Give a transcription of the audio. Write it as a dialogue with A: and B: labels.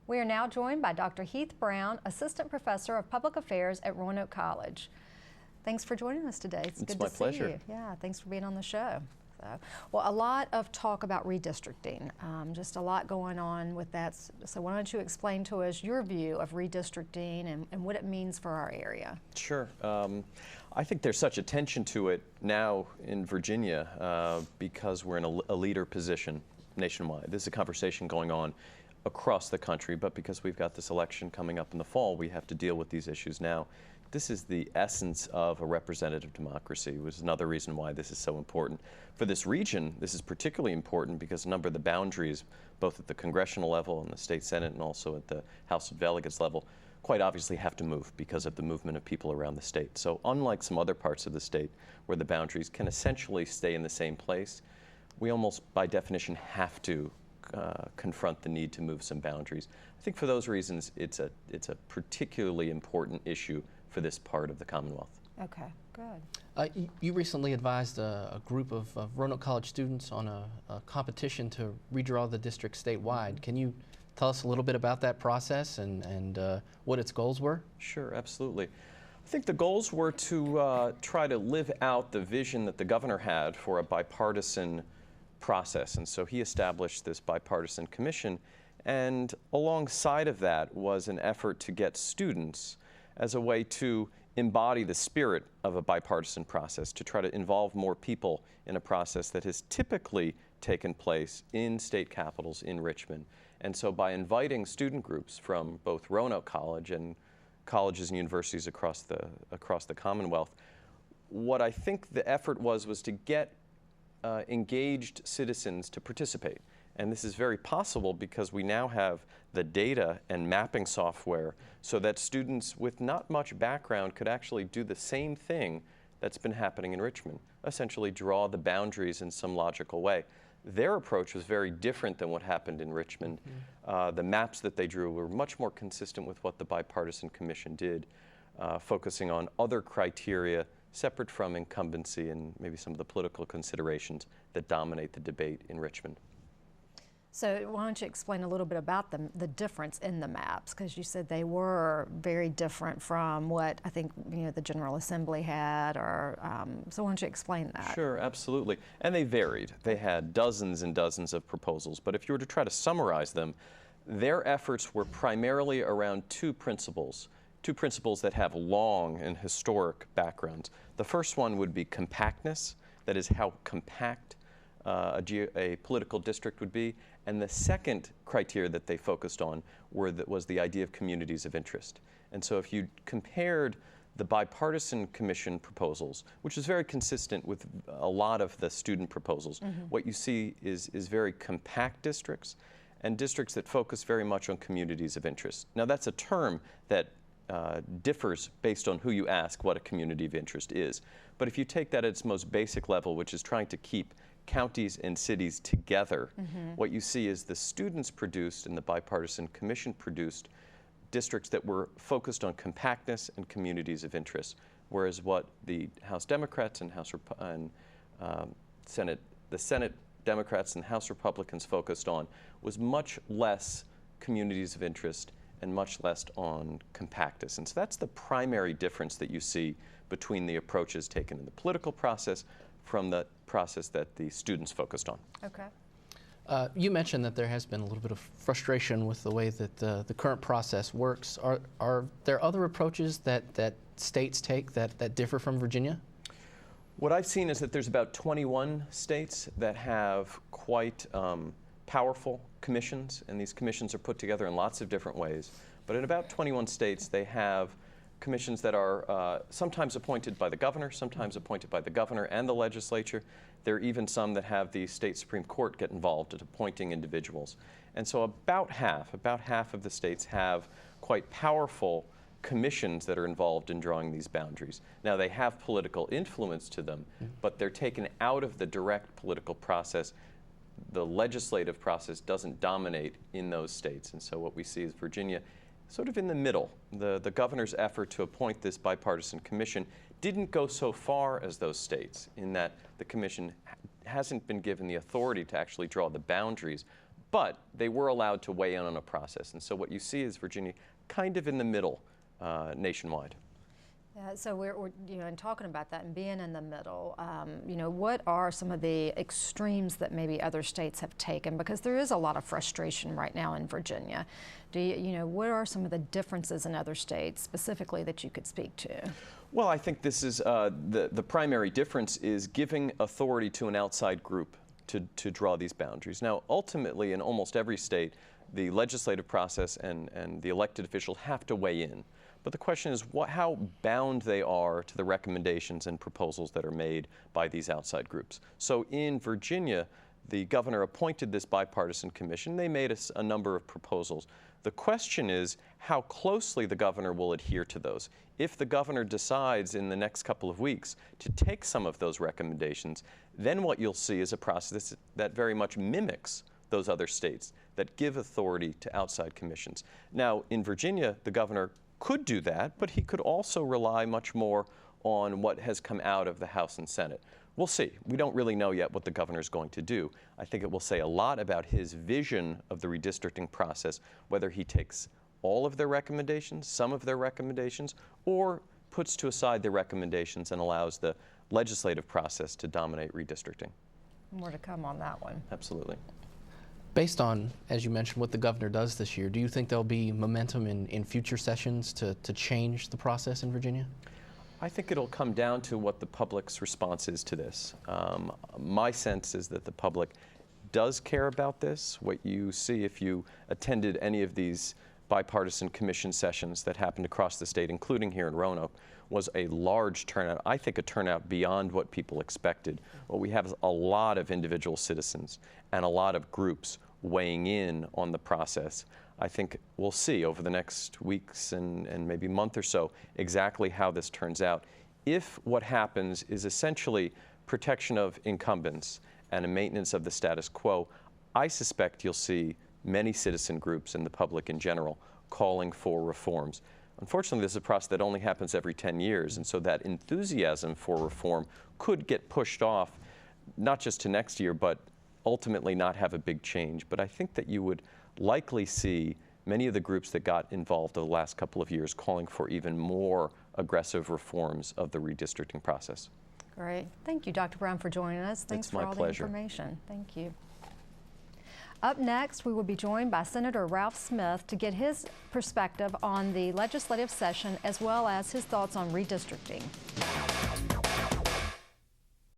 A: We are now joined by Dr. Heath Brown, Assistant Professor of Public Affairs at Roanoke College. Thanks for joining us today. It's good
B: my
A: to
B: pleasure.
A: see you. Yeah, thanks for being on the show. Well, a lot of talk about redistricting, just a lot going on with that. So why don't you explain to us your view of redistricting and what it means for our area?
B: Sure. I think there's such attention to it now in Virginia because we're in a leader position nationwide. This is a conversation going on across the country, but because we've got this election coming up in the fall, we have to deal with these issues now. This is the essence of a representative democracy, which is another reason why this is so important. For this region, this is particularly important because a number of the boundaries, both at the congressional level and the state senate and also at the House of Delegates level, quite obviously have to move because of the movement of people around the state. So unlike some other parts of the state where the boundaries can essentially stay in the same place, we almost by definition have to confront the need to move some boundaries. I think for those reasons, it's a particularly important issue for this part of the Commonwealth.
A: Okay, good.
C: You recently advised a group of Roanoke College students on a competition to redraw the district statewide. Can you tell us a little bit about that process and what its goals were?
B: Sure, absolutely. I think the goals were to try to live out the vision that the governor had for a bipartisan process, and so he established this bipartisan commission, and alongside of that was an effort to get students as a way to embody the spirit of a bipartisan process, to try to involve more people in a process that has typically taken place in state capitals in Richmond. And so by inviting student groups from both Roanoke College and colleges and universities across the Commonwealth, what I think the effort was to get engaged citizens to participate. And this is very possible because we now have the data and mapping software so that students with not much background could actually do the same thing that's been happening in Richmond, essentially draw the boundaries in some logical way. Their approach was very different than what happened in Richmond. The maps that they drew were much more consistent with what the Bipartisan Commission did, focusing on other criteria separate from incumbency and maybe some of the political considerations that dominate the debate in Richmond.
A: So why don't you explain a little bit about the difference in the maps, because you said they were very different from what I think the General Assembly had, or so why don't you explain that?
B: Sure, absolutely. And they varied. They had dozens and dozens of proposals, but if you were to try to summarize them, their efforts were primarily around two principles that have long and historic backgrounds. The first one would be compactness, that is how compact a political district would be. And the second criteria that they focused on was the idea of communities of interest. And so if you compared the bipartisan commission proposals, which is very consistent with a lot of the student proposals, what you see is very compact districts and districts that focus very much on communities of interest. Now that's a term that differs based on who you ask what a community of interest is. But if you take that at its most basic level, which is trying to keep counties and cities together, what you see is the students produced and the bipartisan commission produced districts that were focused on compactness and communities of interest, whereas what the House Democrats and the Senate Democrats and House Republicans focused on was much less communities of interest and much less on compactness. And so that's the primary difference that you see between the approaches taken in the political process from the process that the students focused on.
A: Okay.
C: You mentioned that there has been a little bit of frustration with the way that the current process works. Are there other approaches that states take that differ from Virginia?
B: What I've seen is that there's about 21 states that have quite powerful commissions, and these commissions are put together in lots of different ways. But in about 21 states, they have commissions that are sometimes appointed by the governor, sometimes appointed by the governor and the legislature. There are even some that have the state Supreme Court get involved at appointing individuals. And so about half of the states have quite powerful commissions that are involved in drawing these boundaries. Now they have political influence to them, but they're taken out of the direct political process. The legislative process doesn't dominate in those states. And so what we see is Virginia sort of in the middle. The governor's effort to appoint this bipartisan commission didn't go so far as those states, in that the commission hasn't been given the authority to actually draw the boundaries, but they were allowed to weigh in on a process. And so what you see is Virginia kind of in the middle nationwide.
A: Yeah, so we're in talking about that and being in the middle, what are some of the extremes that maybe other states have taken? Because there is a lot of frustration right now in Virginia. What are some of the differences in other states specifically that you could speak to?
B: Well, I think this is the primary difference is giving authority to an outside group to draw these boundaries. Now, ultimately, in almost every state, the legislative process and the elected official have to weigh in. But the question is how bound they are to the recommendations and proposals that are made by these outside groups. So in Virginia, the governor appointed this bipartisan commission. They made a number of proposals. The question is how closely the governor will adhere to those. If the governor decides in the next couple of weeks to take some of those recommendations, then what you'll see is a process that very much mimics those other states that give authority to outside commissions. Now, in Virginia, the governor could do that, but he could also rely much more on what has come out of the House and Senate. We'll see. We don't really know yet what the governor is going to do. I think it will say a lot about his vision of the redistricting process, whether he takes all of their recommendations, some of their recommendations, or puts to aside their recommendations and allows the legislative process to dominate redistricting.
A: More to come on that one.
B: Absolutely.
C: Based on, as you mentioned, what the governor does this year, do you think there'll be momentum in future sessions to change the process in Virginia?
B: I think it'll come down to what the public's response is to this. My sense is that the public does care about this. What you see if you attended any of these bipartisan commission sessions that happened across the state, including here in Roanoke, was a large turnout. I think a turnout beyond what people expected. What we have is a lot of individual citizens and a lot of groups weighing in on the process. I think we'll see over the next weeks and maybe month or so exactly how this turns out. If what happens is essentially protection of incumbents and a maintenance of the status quo, I suspect you'll see many citizen groups and the public in general calling for reforms. Unfortunately, this is a process that only happens every 10 years, and so that enthusiasm for reform could get pushed off, not just to next year, but ultimately not have a big change. But I think that you would likely see many of the groups that got involved over the last couple of years calling for even more aggressive reforms of the redistricting process.
A: Great. Thank you, Dr. Brown, for joining us. Thanks for all the information. Thank you. Up next, we will be joined by Senator Ralph Smith to get his perspective on the legislative session as well as his thoughts on redistricting.